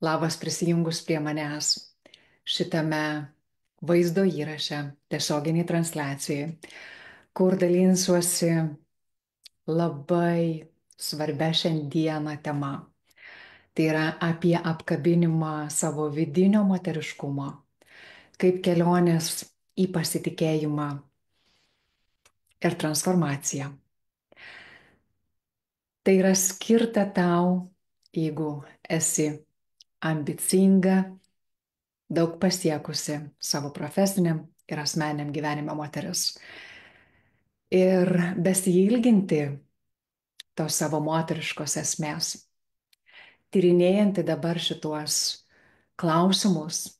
Labas prisijungus prie manęs šitame vaizdo įraše, tiesioginiai transliacijai, kur dalinsiuosi labai svarbia šiandieną tema. Tai yra apie apkabinimą savo vidinio moteriškumo, kaip kelionės į pasitikėjimą ir transformaciją. Tai yra skirta tau, jeigu esi ambicinga, daug pasiekusi savo profesiniam ir asmeniniam gyvenime moteris. Ir besiilginti tos savo moteriškos esmės, tyrinėjanti dabar šituos klausimus,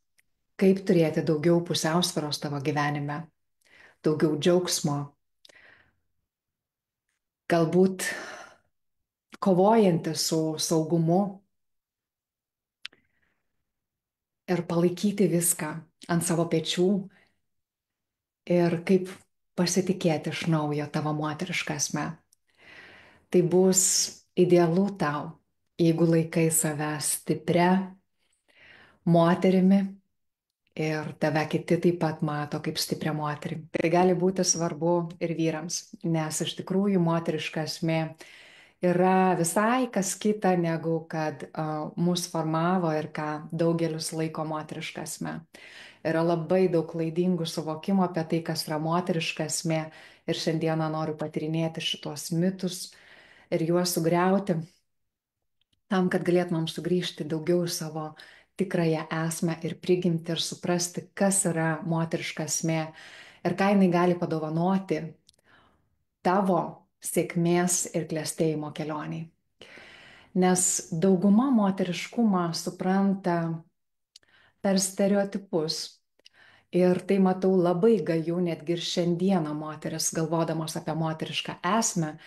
kaip turėti daugiau pusiausvėros tavo gyvenime, daugiau džiaugsmo, galbūt kovojanti su saugumu ir palaikyti viską ant savo pečių ir kaip pasitikėti iš naujo tavo moterišką esmę. Tai bus idealu tau, jeigu laikai save stipria moterimi ir tave kiti taip pat mato kaip stiprią moterį. Tai gali būti svarbu ir vyrams, nes iš tikrųjų moteriška esmė yra visai kas kita, negu kad mus formavo ir ką daugelis laiko moteriška esmė. Yra labai daug klaidingų suvokimų apie tai, kas yra moteriška esmė, ir šiandieną noriu patyrinėti šitos mitus ir juos sugriauti, tam, kad galėtumėm sugrįžti daugiau į savo tikrąją esmę ir prigimti ir suprasti, kas yra moteriška esmė ir ką jinai gali padovanoti tavo sėkmės ir klestėjimo kelioniai. Nes dauguma moteriškumą supranta per stereotipus. Ir tai matau labai gaju, netgi ir šiandieną moteris, galvodamos apie moterišką esmę,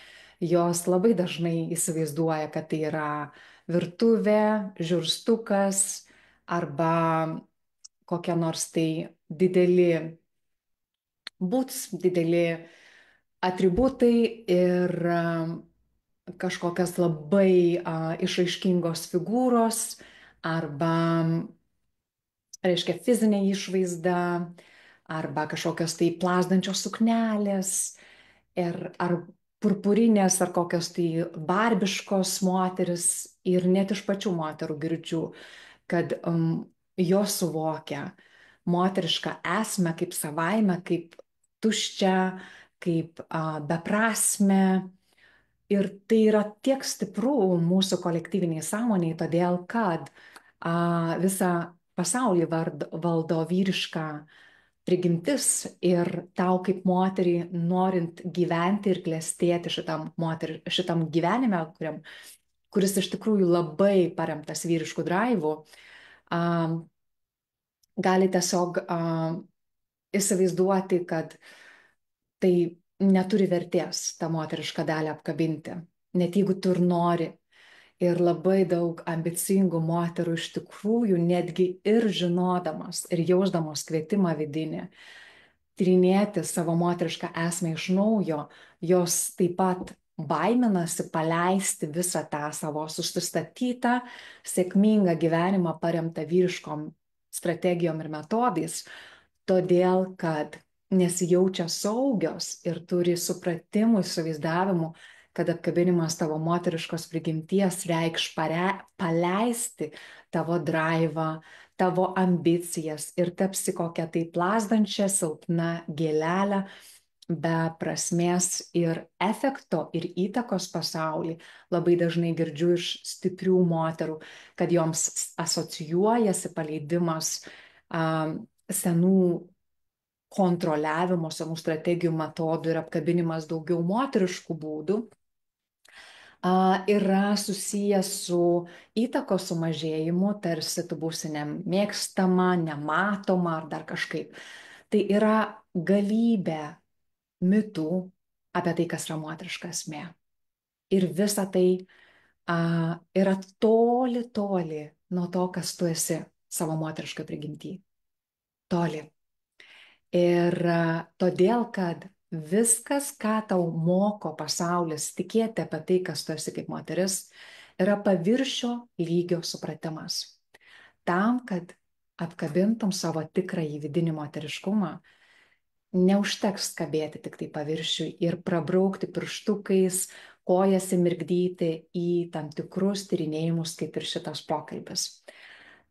jos labai dažnai įsivaizduoja, kad tai yra virtuvė, žiurstukas arba kokie nors tai dideli atributai ir kažkokios labai išraiškingos figūros arba, reiškia, fizinė išvaizda arba kažkokios tai plazdančios suknelės ar purpurinės ar kokios tai barbiškos moteris. Ir net iš pačių moterų girdžiu, kad jos suvokia moterišką esmę kaip savaime, kaip tuščią, kaip beprasmę. Ir tai yra tiek stipru mūsų kolektyviniai sąmoniai, todėl kad visą pasaulį valdo vyriška prigimtis ir tau kaip moteriai, norint gyventi ir klestėti šitam gyvenime, kuris iš tikrųjų labai paremtas vyriškų draivų, gali tiesiog įsivaizduoti, kad tai neturi vertės tą moterišką dalį apkabinti, net jeigu tu ir nori. Ir labai daug ambicingų moterų iš tikrųjų, netgi ir žinodamos ir jausdamos kvietimą vidinį, tyrinėti savo moterišką esmę iš naujo, jos taip pat baiminasi paleisti visą tą savo susistatytą, sėkmingą gyvenimą paremtą vyriškom strategijom ir metodais, todėl kad nesijaučia saugios ir turi supratimų, įsivaizdavimų, kad apkabinimas tavo moteriškos prigimties reikš paleisti tavo draivą, tavo ambicijas ir tapsi kokią tai plazdančią, silpną gėlelę be prasmės ir efekto ir įtakos pasaulį. Labai dažnai girdžiu iš stiprių moterų, kad joms asocijuojasi paleidimas senų kontroliavimo, senų strategijų, metodų ir apkabinimas daugiau moteriškų būdų yra susijęs su įtakos sumažėjimu, tarsi tu būsi nemėgstama, nematoma ar dar kažkaip. Tai yra galybė mitų apie tai, kas yra moteriška esmė. Ir visa tai yra toli, toli nuo to, kas tu esi savo moterišką prigimtį. Toli. Ir todėl, kad viskas, ką tau moko pasaulis tikėti apie tai, kas tu esi kaip moteris, yra paviršio lygio supratimas. tam, kad apkabintum savo tikrąjį vidinį moteriškumą, neužteks skabėti tik tai paviršiui ir prabraukti pirštukais, kojas įmirkdyti į tam tikrus tyrinėjimus, kaip ir šitas pokalbis.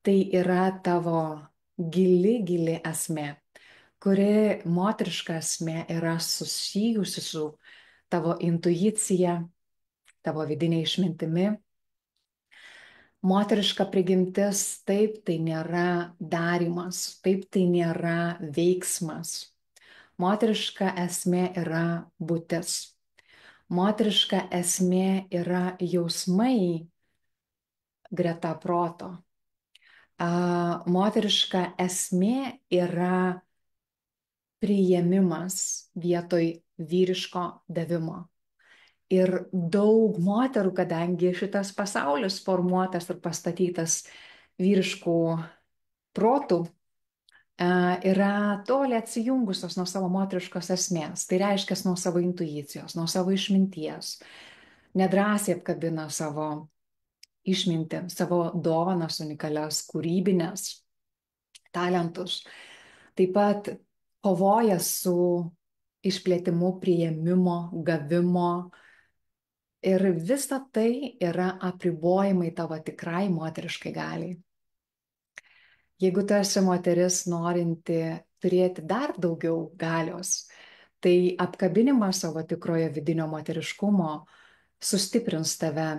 Tai yra tavo gili esmė, kuri moteriška esmė yra susijusi su tavo intuicija, tavo vidinė išmintimi. Moteriška prigimtis, taip, tai nėra darymas, taip, tai nėra veiksmas. Moteriška esmė yra būtis. Moteriška esmė yra jausmai greta proto. Moteriška esmė yra priėmimas vietoj vyriško davimo. Ir daug moterų, kadangi šitas pasaulis formuotas ir pastatytas vyriškų protų, yra toli atsijungusios nuo savo moteriškos esmės. Tai reiškia nuo savo intuicijos, nuo savo išminties. Nedrąsiai apkabina savo išmintį, savo dovanas unikalias, kūrybinės, talentus. Taip pat kovoja su išplėtimu, priėmimo, gavimo. Ir visa tai yra apribojimai tavo tikrai moteriškai galiai. Jeigu tu esi moteris norinti turėti dar daugiau galios, tai apkabinimas savo tikrojo vidinio moteriškumo sustiprins tave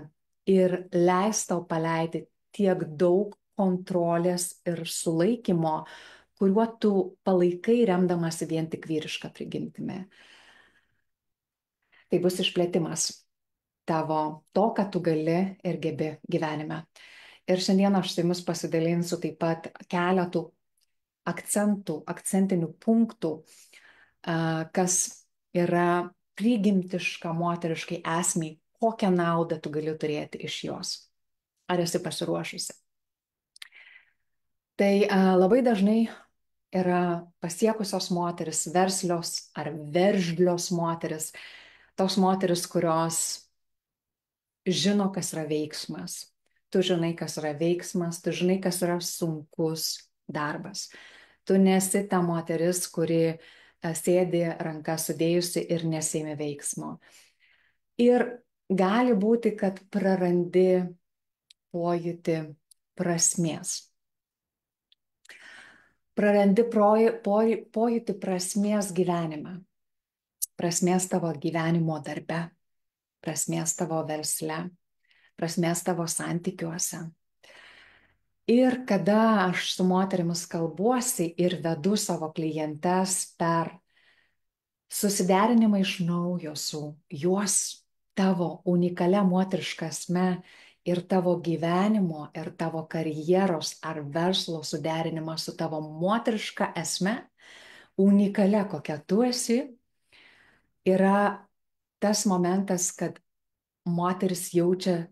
ir leis tau paleidti tiek daug kontrolės ir sulaikymo, kuriuo tu palaikai remdamasi vien tik vyrišką prigimtimi. Tai bus išplėtimas tavo to, ką tu gali ir gebi gyvenime. Ir šiandien aš su jumis pasidalinsiu taip pat keletų akcentų, akcentinių punktų, kas yra prigimtiška moteriškai esmei, kokią naudą tu gali turėti iš jos. Ar esi pasiruošusi? Tai labai dažnai yra pasiekusios moteris, verslios ar veržlios moteris, tos moteris, kurios žino, kas yra veiksmas. Tu žinai, kas yra veiksmas, tu žinai, kas yra sunkus darbas. Tu nesi ta moteris, kuri sėdi ranką sudėjusi ir nesėmė veiksmo. Ir gali būti, kad prarandi pojūtį prasmės. Prarandi pojūtį prasmės gyvenime. Prasmės tavo gyvenimo darbe. Prasmės tavo versle. Prasmės tavo santykiuose. Ir kada aš su moterimis kalbuosi ir vedu savo klientes per susiderinimą iš naujo su juos, tavo unikalia moteriška esme ir tavo gyvenimo ir tavo karjeros ar verslo suderinimą su tavo moteriška esme, unikalia kokia tu esi, yra tas momentas, kad moteris jaučia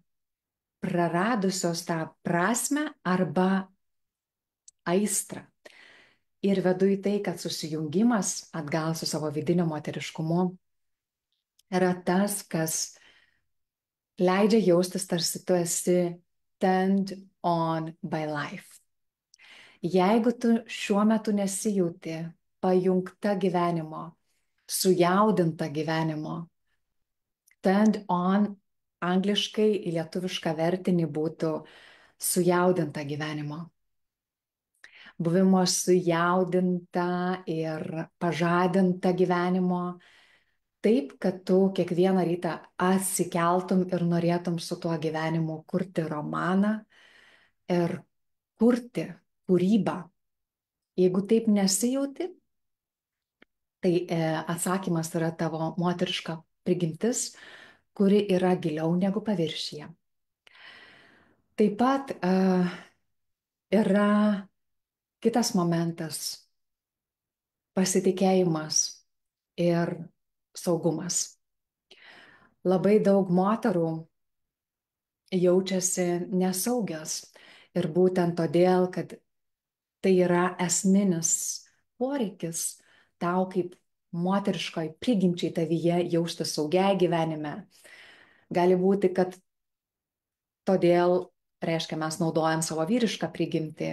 praradusios tą prasme arba aistrą. Ir vedu į tai, kad susijungimas atgal su savo vidiniu moteriškumu yra tas, kas leidžia jaustis, tarsi tu esi turned on by life. Jeigu tu šiuo metu nesijauti pajungta gyvenimo, sujaudinta gyvenimo, turned on angliškai į lietuvišką vertinį būtų sujaudinta gyvenimo. Buvimo sujaudinta ir pažadinta gyvenimo, taip, kad tu kiekvieną rytą atsikeltum ir norėtum su tuo gyvenimu kurti romaną ir kurti kūrybą. Jeigu taip nesijauti, tai atsakymas yra tavo moteriška prigimtis, kuri yra giliau negu paviršyje. Taip pat yra kitas momentas - pasitikėjimas ir saugumas. Labai daug moterų jaučiasi nesaugios ir būtent todėl, kad tai yra esminis poreikis tau kaip moteriškoj prigimčiai tavyje jaustis saugiai gyvenime. Gali būti, kad todėl reiškia, mes naudojam savo vyrišką prigimtį,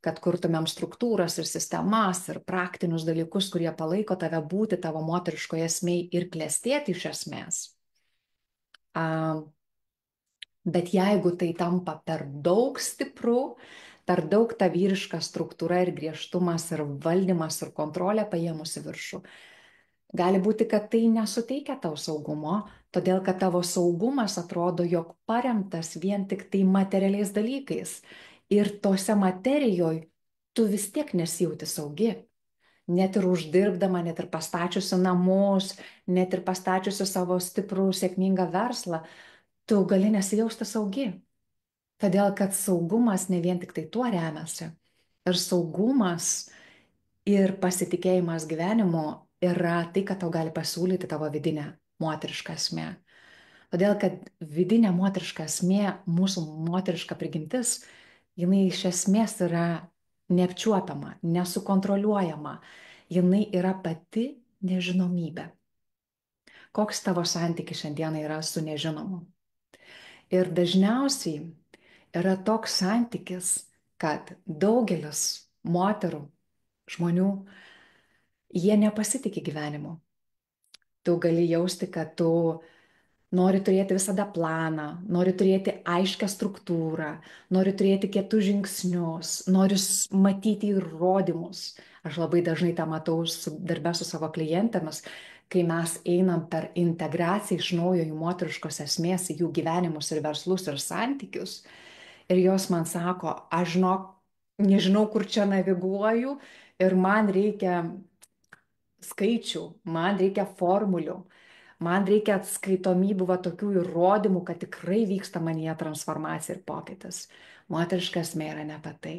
kad kurtumėm struktūras ir sistemas ir praktinius dalykus, kurie palaiko tave būti tavo moteriškoje esmėje ir klestėti iš esmės. Bet jeigu tai tampa per daug stipru, per daug ta vyriška struktūra ir griežtumas ir valdymas ir kontrolė paėmusi viršų, gali būti, kad tai nesuteikia tau saugumo, todėl kad tavo saugumas atrodo, jog paremtas vien tik tai materialiais dalykais. Ir tose materijoje tu vis tiek nesijauti saugi. Net ir uždirbdama, net ir pastačiusi namus, net ir pastačiusi savo stiprų, sėkmingą verslą, tu gali nesijausti saugi. Todėl kad saugumas ne vien tik tai tuo remiasi. Ir saugumas ir pasitikėjimas gyvenimu yra tai, ką tau gali pasiūlyti tavo vidinė moteriška esmė. Todėl, kad vidinė moteriška esmė, mūsų moteriška prigimtis, jinai iš esmės yra neapčiuopiama, nesukontroliuojama. Jinai yra pati nežinomybė. Koks tavo santykis šiandieną yra su nežinomu? Ir dažniausiai yra toks santykis, kad daugelis moterų, žmonių, jie nepasitikė gyvenimu. Tu gali jausti, kad tu nori turėti visada planą, nori turėti aiškę struktūrą, nori turėti kietus žingsnius, nori matyti įrodymus. Aš labai dažnai tą matau darbę su savo klientėmis, kai mes einam per integraciją iš naujo jų moteriškos esmės, jų gyvenimus ir verslus ir santykius. Ir jos man sako, aš nežinau, kur čia naviguoju ir man reikia skaičių, man reikia formulių. Man reikia atskaitomybių, va tokių įrodymų, kad tikrai vyksta manyje transformacija ir pokytis. Moteriška esmė yra ne apie tai.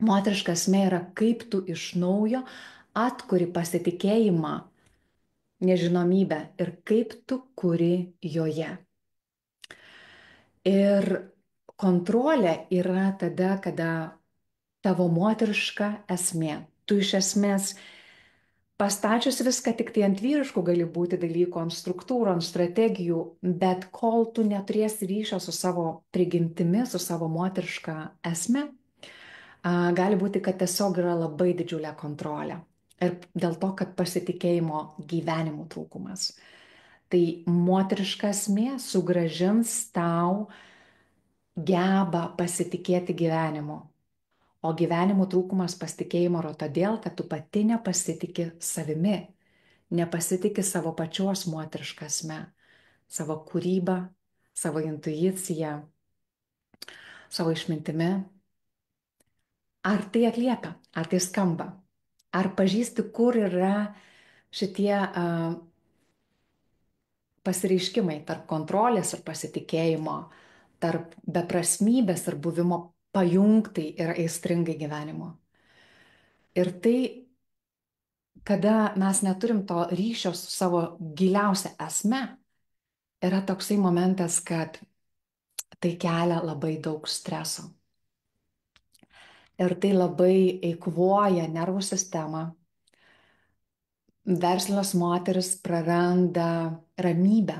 Moteriška esmė yra, kaip tu iš naujo atkuri pasitikėjimą, nežinomybę ir kaip tu kuri joje. Ir kontrolė yra tada, kada tavo moteriška esmė. Tu iš esmės pastačius viską tik tai ant vyriškų gali būti dalykų, ant struktūrų, ant strategijų, bet kol tu neturėsi ryšio su savo prigimtimi, su savo moteriška esme, gali būti, kad tiesiog yra labai didžiulė kontrolė. Ir dėl to, kad pasitikėjimo gyvenimu trūkumas. Tai moteriška esmė sugražins tau gebą pasitikėti gyvenimu. O gyvenimo trūkumas pasitikėjimo yra todėl, kad tu pati nepasitikė savimi, nepasitikė savo pačios moteriška esme, savo kūrybą, savo intuiciją, savo išmintimi. Ar tai atliepia, ar tai skamba, ar pažįsti, kur yra šitie pasireiškimai tarp kontrolės ir pasitikėjimo, tarp beprasmybės ir buvimo pajungtai ir aistringai gyvenimo. Ir tai, kada mes neturim to ryšio su savo giliausia esme, yra toksai momentas, kad tai kelia labai daug streso. Ir tai labai eikvoja nervų sistemą. Verslios moteris praranda ramybę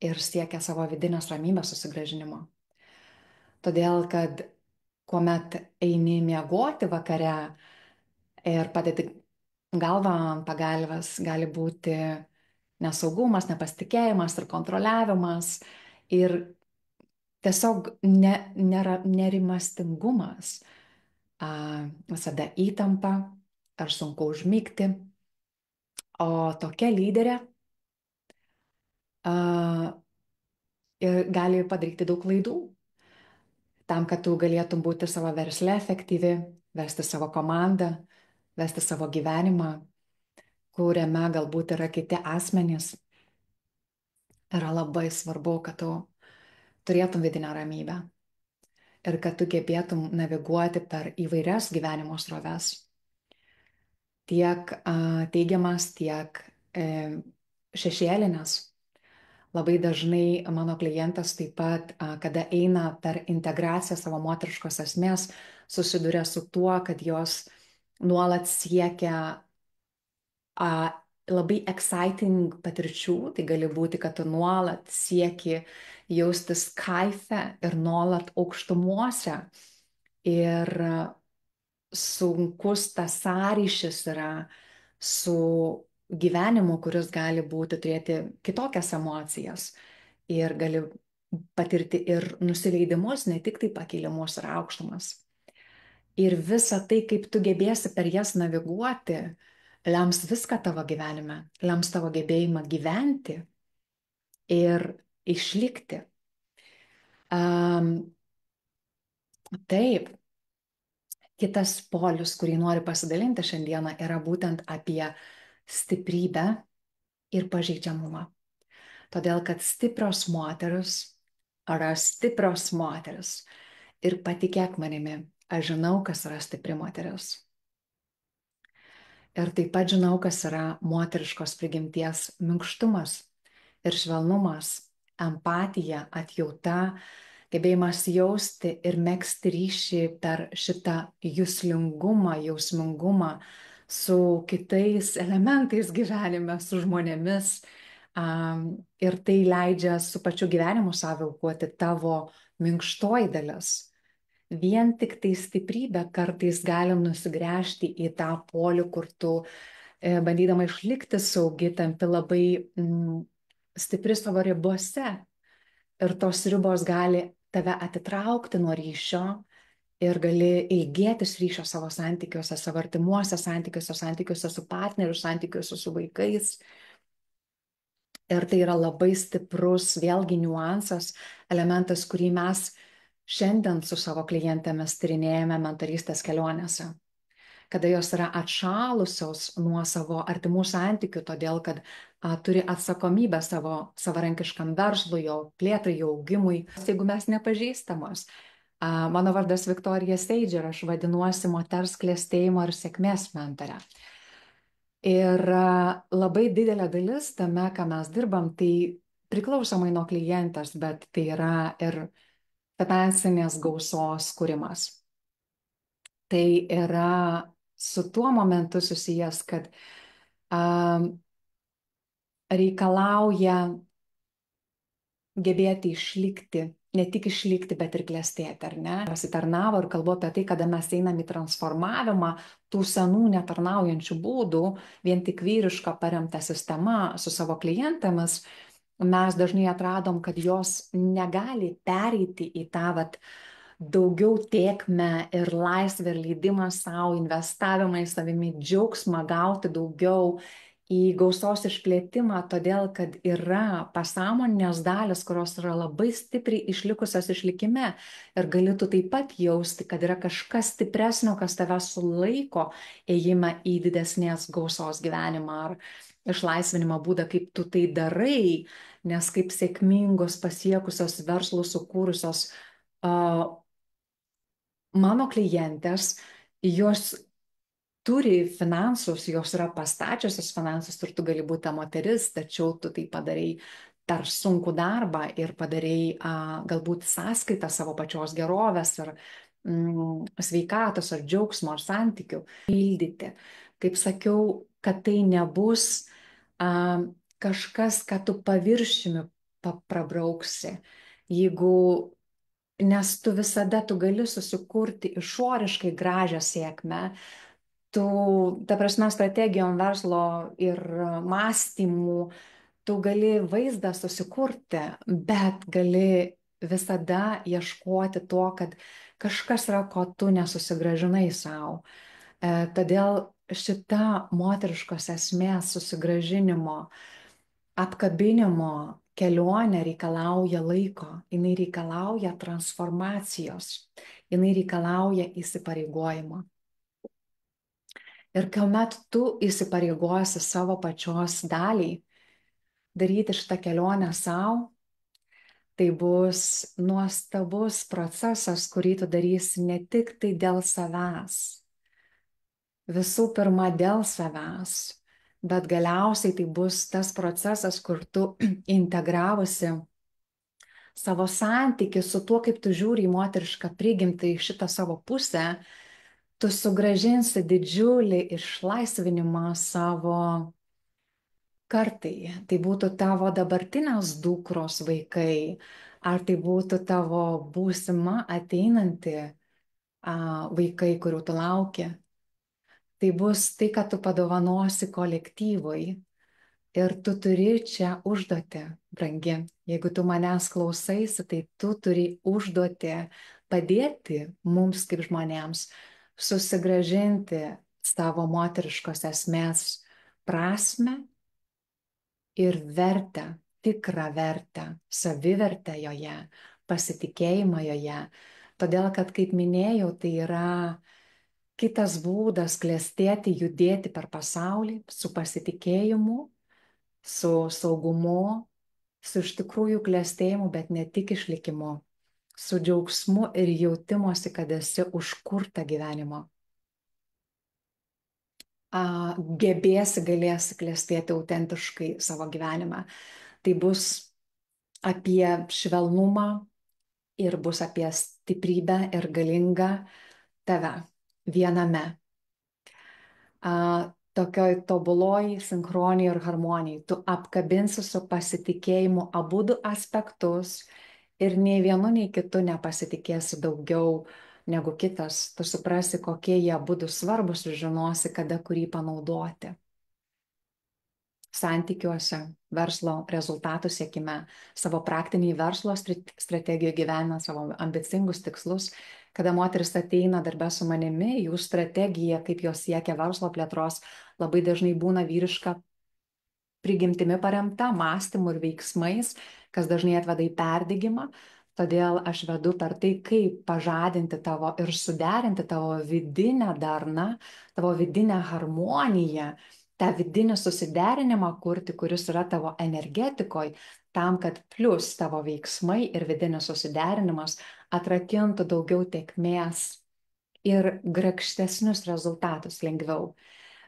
ir siekia savo vidinės ramybės susigrąžinimo. Todėl, kad kuomet eini miegoti vakare ir padedi galvą ant pagalvės, gali būti nesaugumas, nepasitikėjimas ir kontroliavimas ir tiesiog nerimastingumas, visada įtampa, ar sunku užmigti. O tokia lyderė gali padaryti daug klaidų tam, kad tu galėtum būti savo versle efektyvi, vesti savo komandą, vesti savo gyvenimą, kuriame galbūt yra kiti asmenys. Yra labai svarbu, kad tu turėtum vidinę ramybę ir kad tu gebėtum naviguoti per įvairias gyvenimo sroves. Tiek teigiamas, tiek šešėlinės. Labai dažnai mano klientas taip pat, kada eina per integraciją savo moteriškos esmės, susiduria su tuo, kad jos nuolat siekia labai exciting patirčių, tai gali būti, kad tu nuolat sieki jaustis kaife ir nuolat aukštumuose. Ir sunkus tas sąryšis yra su gyvenimu, kuris gali būti turėti kitokias emocijas. Ir gali patirti ir nusileidimus, ne tik tai pakilimus ir aukštumas. Ir visa tai, kaip tu gebėsi per jas naviguoti, lems viską tavo gyvenime, lems tavo gebėjimą gyventi ir išlikti. Taip, kitas polius, kurį noriu pasidalinti šiandieną, yra būtent apie stiprybę ir pažeidžiamumą. Todėl, kad stiprios moteris yra stiprios moteris. Ir patikėk manimi, aš žinau, kas yra stipri moteris. Ir taip pat žinau, kas yra moteriškos prigimties minkštumas ir švelnumas, empatija, atjauta, gebėjimas jausti ir megzti ryšį per šitą juslingumą, jausmingumą su kitais elementais gyvenime, su žmonėmis. Ir tai leidžia su pačiu gyvenimu sąveikuoti tavo minkštoji dalis. Vien tik tai stiprybė kartais galim nusigręžti į tą polių, kur tu bandydama išlikti saugi, tampi labai stipri savo ribose. Ir tos ribos gali tave atitraukti nuo ryšio ir gali ilgėtis ryšio savo santykiuose, savo artimuose santykiuose, santykiuose su partneriu, santykiuose su vaikais. Ir tai yra labai stiprus, vėlgi, niuansas, elementas, kurį mes šiandien su savo klientėmis tyrinėjame mentorystės kelionėse. Kada jos yra atšalusios nuo savo artimų santykių, todėl kad turi atsakomybę savo savarankiškam verslui, jo plėtrai, jo augimui. Jeigu mes nepažįstamos, mano vardas Viktorija Seidž ir aš vadinuosi moters klėstėjimo ir sėkmės mentorė. Ir labai didelė dalis tame, ką mes dirbam, tai priklausomai nuo klientės, bet tai yra ir finansinės gausos kūrimas. Tai yra su tuo momentu susijęs, kad reikalauja gebėti išlikti, ne tik išlikti, bet ir klestėti, ar ne? Pasitarnavo ir kalbu apie tai, kada mes einam į transformavimą tų senų netarnaujančių būdų, vien tik vyrišką paremtą sistemą su savo klientėmis, mes dažnai atradom, kad jos negali pereiti į tą daugiau tėkmę ir laisvę ir leidimą savo, investavimą į savimi, džiaugsmą gauti daugiau, į gausos išplėtimą, todėl kad yra pasąmoninės dalis, kurios yra labai stipriai išlikusios išlikime ir galėtų taip pat jausti, kad yra kažkas stipresnio, kas tave sulaiko ėjimą į didesnės gausos gyvenimą ar išlaisvinimo būdą, kaip tu tai darai, nes kaip sėkmingos pasiekusios verslus sukūrusios mano klientės, jos turi finansus, jos yra pastačiusios finansus ir tu gali būti ta moteris, tačiau tu tai padarai per sunkų darbą ir padarai galbūt sąskaitą savo pačios gerovės ar sveikatos ar džiaugsmo ar santykių pildyti. Kaip sakiau, kad tai nebus kažkas, ką tu paviršiumi prabrauksi. Nes tu visada gali susikurti išoriškai gražią sėkmę, ta prasme, strategijom verslo ir mąstymų, tu gali vaizdą susikurti, bet gali visada ieškoti to, kad kažkas yra, ko tu nesusigražinai savo. Todėl šita moteriškos esmės susigražinimo, apkabinimo kelionė reikalauja laiko, jinai reikalauja transformacijos, jinai reikalauja įsipareigojimo. Ir kuomet tu įsipareigosi savo pačios daliai daryti šitą kelionę savo, tai bus nuostabus procesas, kurį tu darysi ne tik tai dėl savęs, visų pirma dėl savęs, bet galiausiai tai bus tas procesas, kur tu integravusi savo santykį su tuo, kaip tu žiūri į moterišką prigimtį, į šitą savo pusę, tu sugražinsi didžiulį išlaisvinimą savo kartai, tai būtų tavo dabartinės dukros vaikai, ar tai būtų tavo būsima ateinanti vaikai, kurių tu lauki, tai bus tai, kad tu padovanosi kolektyvui. Ir tu turi čia užduotį, brangi. Jeigu tu manęs klausaisi, tai tu turi užduotį padėti mums kaip žmonėms susigražinti savo moteriškos esmės prasme ir vertę, tikrą vertę, savivertę joje, pasitikėjimą joje. Todėl, kad, kaip minėjau, tai yra kitas būdas klestėti, judėti per pasaulį su pasitikėjimu, su saugumu, su iš tikrųjų klestėjimu, bet ne tik išlikimu, su džiaugsmu ir jautimosi, kad esi užkurta gyvenimo. Gebėsi, galėsi klestėti autentiškai savo gyvenime. Tai bus apie švelnumą ir bus apie stiprybę ir galingą tave viename. Tokioj tobuloj sinchronijai ir harmonijai. Tu apkabinsi su pasitikėjimu abudu aspektus ir nei vienu, nei kitu nepasitikėsi daugiau negu kitas. Tu suprasi, kokie jie abudu svarbus ir žinosi, kada kurį panaudoti. Santykiuose, verslo rezultatų siekime, savo praktiniai verslo strategijoje gyvena savo ambicingus tikslus. Kada moteris ateina darbę su manimi, jų strategija, kaip jos siekia verslo plėtros, labai dažnai būna vyriška prigimtimi paremta, mąstymu ir veiksmais, kas dažnai atveda į perdegimą. Todėl aš vedu per tai, kaip pažadinti tavo ir suderinti tavo vidinę darną, tavo vidinę harmoniją, tą vidinį susiderinimą kurti, kuris yra tavo energetikoje, tam, kad plus tavo veiksmai ir vidinis susiderinimas atrakintų daugiau tėkmės ir grakštesnius rezultatus lengviau.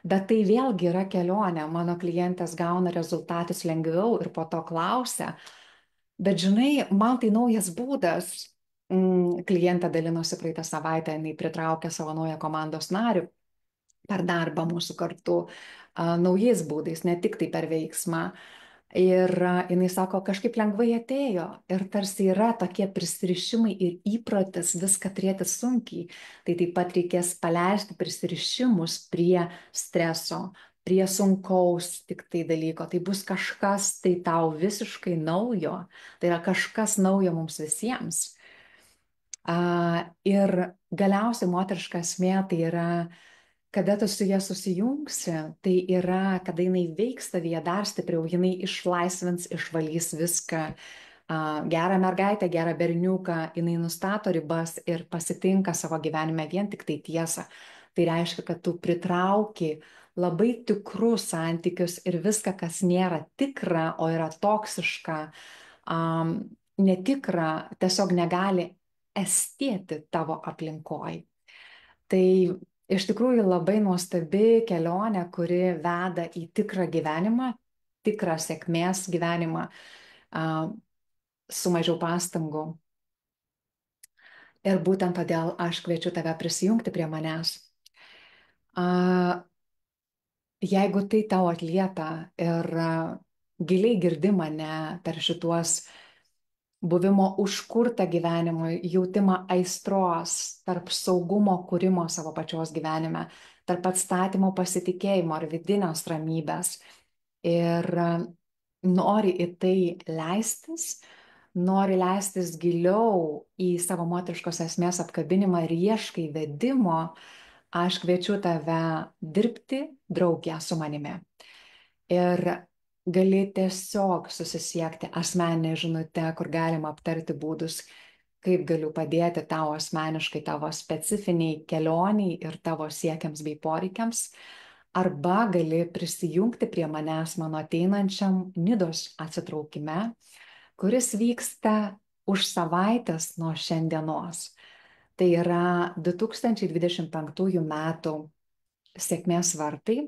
Bet tai vėlgi yra kelionė. Mano klientės gauna rezultatus lengviau ir po to klausia, bet žinai, man tai naujas būdas. Klientė dalinosi praeitą savaitę, jinai pritraukė savo naują komandos narių per darbą mūsų kartu, naujais būdais, ne tik tai per veiksmą. Ir jinai sako, kažkaip lengvai atėjo ir tarsi yra tokie prisirišimai ir įprotis viską turėti sunkiai. Tai taip pat reikės paleisti prisirišimus prie streso, prie sunkaus tik tai dalyko. Tai bus kažkas tai tau visiškai naujo. Tai yra kažkas naujo mums visiems. Ir galiausiai moteriška esmė tai yra, kada tu su ja susijungsi, tai yra, kada jinai veiks tavyje dar stipriau, jinai išlaisvins, išvalys viską. Gerą mergaitę, gerą berniuką, jinai nustato ribas ir pasitinka savo gyvenime vien tik tai tiesą. Tai reiškia, kad tu pritrauki labai tikrus santykius ir viską, kas nėra tikra, o yra toksiška, netikra, tiesiog negali estėti tavo aplinkoj. Tai iš tikrųjų labai nuostabi kelionė, kuri veda į tikrą gyvenimą, tikrą sėkmės gyvenimą, su mažiau pastangų. Ir būtent todėl aš kviečiu tave prisijungti prie manęs. Jeigu tai tau atliepia ir giliai girdi mane per šituos buvimo užkurtą gyvenimui, jautimą aistros, tarp saugumo kūrimo savo pačios gyvenime, tarp atstatymo pasitikėjimo ar vidinės ramybės. Ir nori į tai leistis, nori leistis giliau į savo moteriškos esmės apkabinimą ir ieškai vedimo, aš kviečiu tave dirbti drauge su manimi. Ir gali tiesiog susisiekti asmeninę žinutę, kur galima aptarti būdus, kaip galiu padėti tau asmeniškai, tavo specifiniai kelioniai ir tavo siekiams bei poreikiams. Arba gali prisijungti prie manęs mano ateinančiam Nidos atsitraukime, kuris vyksta už savaitės nuo šiandienos. Tai yra 2025 metų sėkmės vartai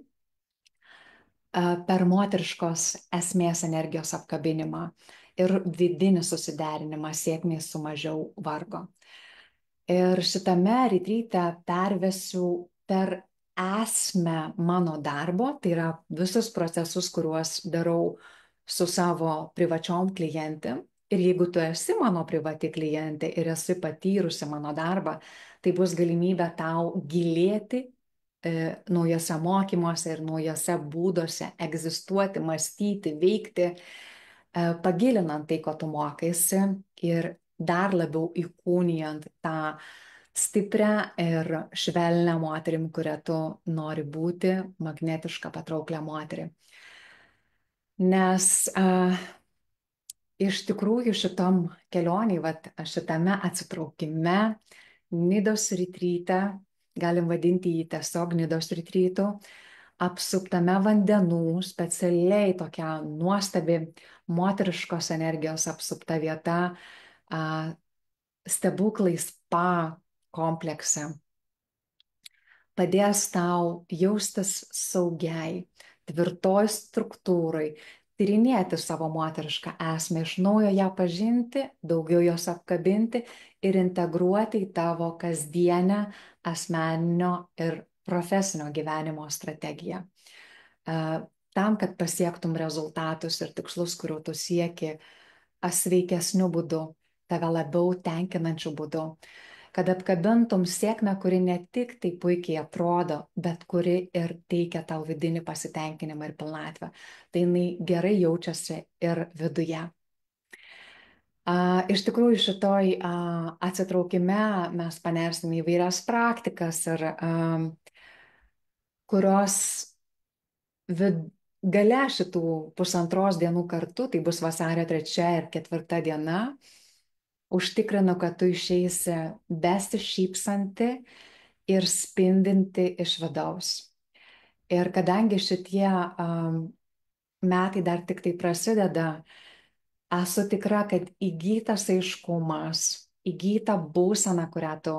per moteriškos esmės energijos apkabinimą ir vidinį susiderinimą sėkmei su mažiau vargo. Ir šitame retryte pervesiu per esmę mano darbo, tai yra visus procesus, kuriuos darau su savo privačiom klientėm. Ir jeigu tu esi mano privati klientė ir esi patyrusi mano darbą, tai bus galimybė tau gilėti naujose mokymuose ir naujose būduose egzistuoti, mąstyti, veikti, pagilinant tai, ko tu mokaisi ir dar labiau įkūnijant tą stiprią ir švelnią moterim, kurią tu nori būti, magnetišką, patrauklią moterį. Nes iš tikrųjų šitom kelioniai, šitame atsitraukime, Nidos retryte, galim vadinti jį tiesiog Nidos retrytu, apsuptame vandenų, specialiai tokia nuostabi moteriškos energijos apsupta vieta, stebuklai spa komplekse, padės tau jaustis saugiai, tvirtoj struktūrai, tyrinėti savo moterišką esmę, iš naujo ją pažinti, daugiau jos apkabinti ir integruoti į tavo kasdienę asmeninio ir profesinio gyvenimo strategiją. Tam, kad pasiektum rezultatus ir tikslus, kurių tu sieki, sveikesniu būdu, tave labiau tenkinančiu būdu, kad apkabintum sėkmę, kuri ne tik tai puikiai atrodo, bet kuri ir teikia tau vidinį pasitenkinimą ir pilnatvę. Tai jinai gerai jaučiasi ir viduje. Iš tikrųjų, šitoj atsitraukime mes panersime įvairias praktikas, ir kurios gale šitų pusantros dienų kartu, tai bus vasario 3 ir 4 diena, užtikrinu, kad tu išeisi besišypsanti ir spindinti iš vidaus. Ir kadangi šitie metai dar tik tai prasideda, esu tikra, kad įgytas aiškumas, įgyta būsena, kurią tu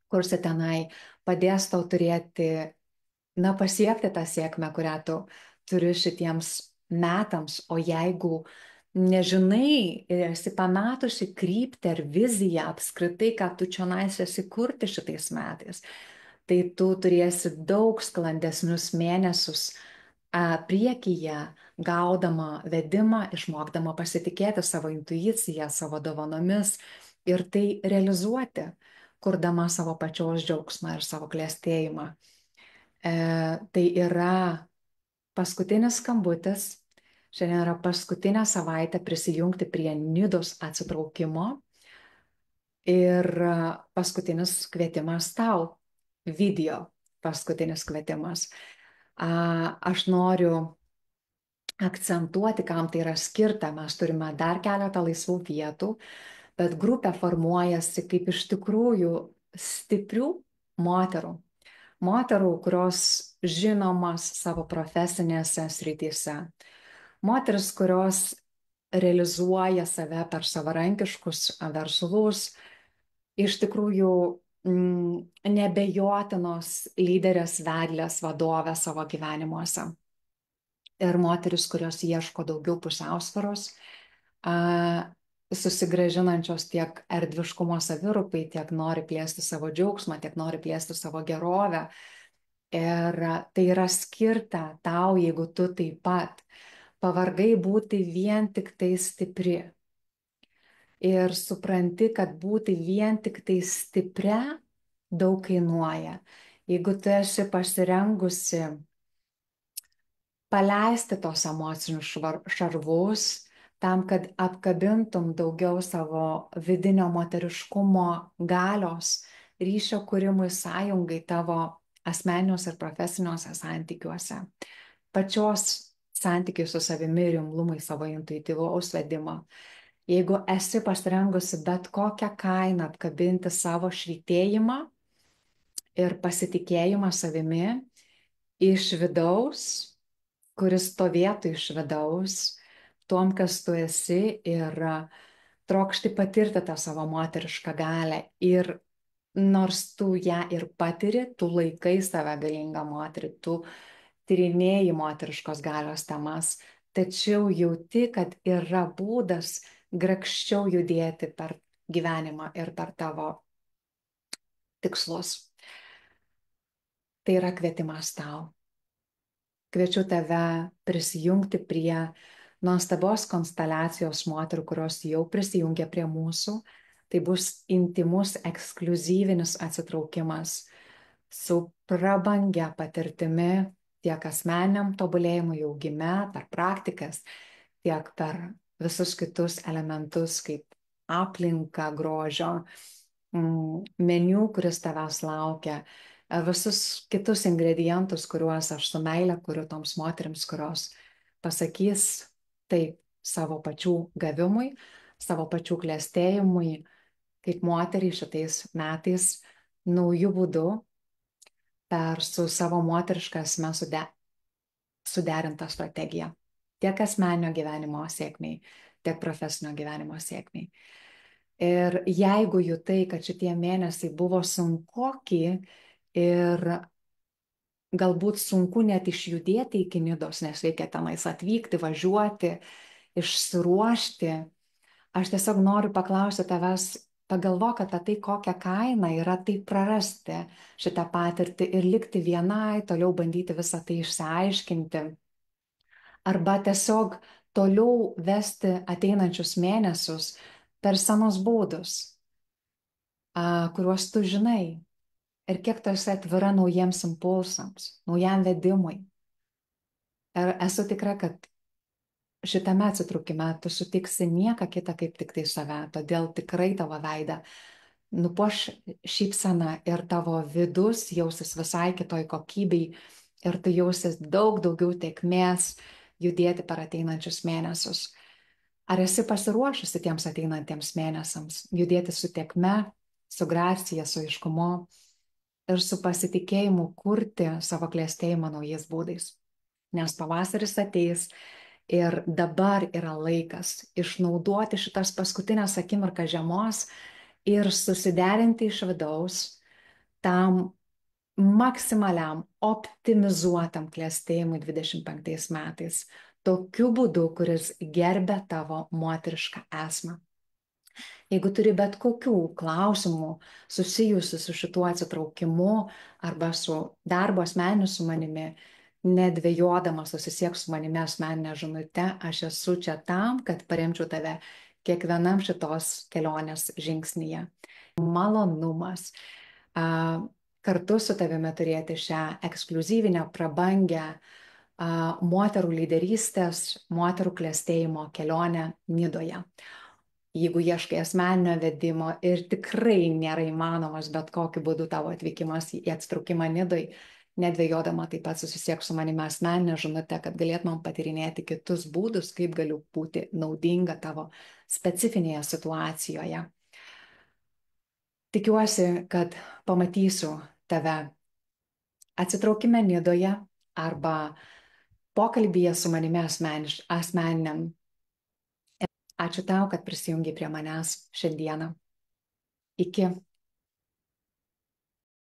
kursi tenai, padės tau turėti, pasiekti tą sėkmę, kurią tu turi šitiems metams. O jeigu nežinai ir esi pametusi kryptį ar viziją apskritai, ką tu čia esi kurti šitais metais, tai tu turėsi daug sklandesnius mėnesius priekyje, gaudama vedimą, išmokdama pasitikėti savo intuiciją, savo dovanomis ir tai realizuoti, kurdama savo pačios džiaugsmą ir savo klėstėjimą. Tai yra paskutinis skambutis. Šiandien yra paskutinė savaitė prisijungti prie Nidos atsitraukimo ir paskutinis kvietimas tau, video paskutinis kvietimas. Aš noriu akcentuoti, kam tai yra skirta. Mes turime dar keletą laisvų vietų, bet grupė formuojasi kaip iš tikrųjų stiprių moterų. Moterų, kurios žinomas savo profesinėse srityse. Moteris, kurios realizuoja save per savarankiškus verslus, iš tikrųjų nebejotinos lyderės, vedlės, vadovės savo gyvenimuose. Ir moteris, kurios ieško daugiau pusiausvaros, susigrąžinančios tiek erdviškumo savirupai, tiek nori plėsti savo džiaugsmą, tiek nori plėsti savo gerovę. Ir tai yra skirta tau, jeigu tu taip pat pavargai būti vien tik tai stipri. Ir supranti, kad būti vien tik tai stipria daug kainuoja. Jeigu tu esi pasirengusi paleisti tos emocinius šarvus, tam, kad apkabintum daugiau savo vidinio moteriškumo galios, ryšio kūrimui, sąjungai tavo asmeniniuose ir profesiniuose santykiuose, pačios santykiai su savimi ir imlumai savo intuityvaus vedimo. Jeigu esi pasirengusi bet kokią kainą apkabinti savo švytėjimą ir pasitikėjimą savimi iš vidaus, kuris stovėtų iš vidaus, tuom, kas tu esi, ir trokšti patirti tą savo moterišką galę. Ir nors tu ją ir patiri, tu laikai save galingą moterį, tu tyrinėji moteriškos galios temas, tačiau jauti, kad yra būdas grakščiau judėti per gyvenimą ir per tavo tikslus. tai yra kvietimas tau. Kviečiu tave prisijungti prie nuostabios konsteliacijos moterų, kurios jau prisijungia prie mūsų. Tai bus intimus, ekskluzyvinis atsitraukimas su prabangia patirtimi tiek asmeniam tobulėjimui, augime, per praktikas, tiek per visus kitus elementus kaip aplinką grožio, meniu, kuris tavęs laukia, visus kitus ingredientus, kuriuos aš su meile kuriu toms moteriams, kurios pasakys taip savo pačių gavimui, savo pačių klėstėjimui, kaip moteriai šitais metais naujų būdų per su savo moteriška asme suderintą strategiją. Tiek asmeninio gyvenimo sėkmiai, tiek profesinio gyvenimo sėkmiai. Ir jeigu jutai, kad šitie mėnesiai buvo sunkoki ir galbūt sunku net išjudėti iki Nidos, nes reikia tenais atvykti, važiuoti, išsiruošti, aš tiesiog noriu paklausti tavęs, pagalvok apie tai, kokią kainą yra tai prarasti šitą patirtį ir likti vienai, toliau bandyti visą tai išsiaiškinti. Arba tiesiog toliau vesti ateinančius mėnesius per senus būdus, kuriuos tu žinai. Ir kiek tu esi atvira naujiems impulsams, naujam vedimui. Ir esu tikra, kad šitame atsitraukime tu sutiksi nieką kitą kaip tik tai save. Todėl tikrai tavo veidą nupuoš šypsena ir tavo vidus jausis visai kitoj kokybei ir tu jausis daug daugiau tėkmės judėti per ateinančius mėnesius. Ar esi pasiruošusi tiems ateinantiems mėnesiams judėti su tėkme, su gracija, su aiškumu ir su pasitikėjimu kurti savo klėstėjimą naujais būdais? Nes pavasaris ateis ir dabar yra laikas išnaudoti šitas paskutinės akimirkas žiemos ir susiderinti iš vidaus tam maksimaliam optimizuotam klėstėjimui 25 metais. Tokiu būdu, kuris gerbia tavo moterišką esmę. Jeigu turi bet kokių klausimų susijusių su šituo atsitraukimu arba su darbo asmeniu su manimi, nedvėjodama susisiek su manimi asmeninę žinutę, aš esu čia tam, kad paremčiau tave kiekvienam šitos kelionės žingsnyje. Malonumas kartu su tavimi turėti šią ekskluzyvinę, prabangę moterų lyderystės, moterų klėstėjimo kelionę Nidoje. Jeigu ieškai asmeninio vedimo ir tikrai nėra įmanomas bet kokiu būdu tavo atvykimas į atsitraukimą Nidoj, nedvėjodama taip pat susisiek su manimi asmeninę žinutę, kad galėtumėm patyrinėti kitus būdus, kaip galiu būti naudinga tavo specifinėje situacijoje. Tikiuosi, kad pamatysiu tave atsitraukime Nidoje arba pokalbyje su manimi asmeniniam. Ačiū tau, kad prisijungiai prie manęs šiandieną. Iki.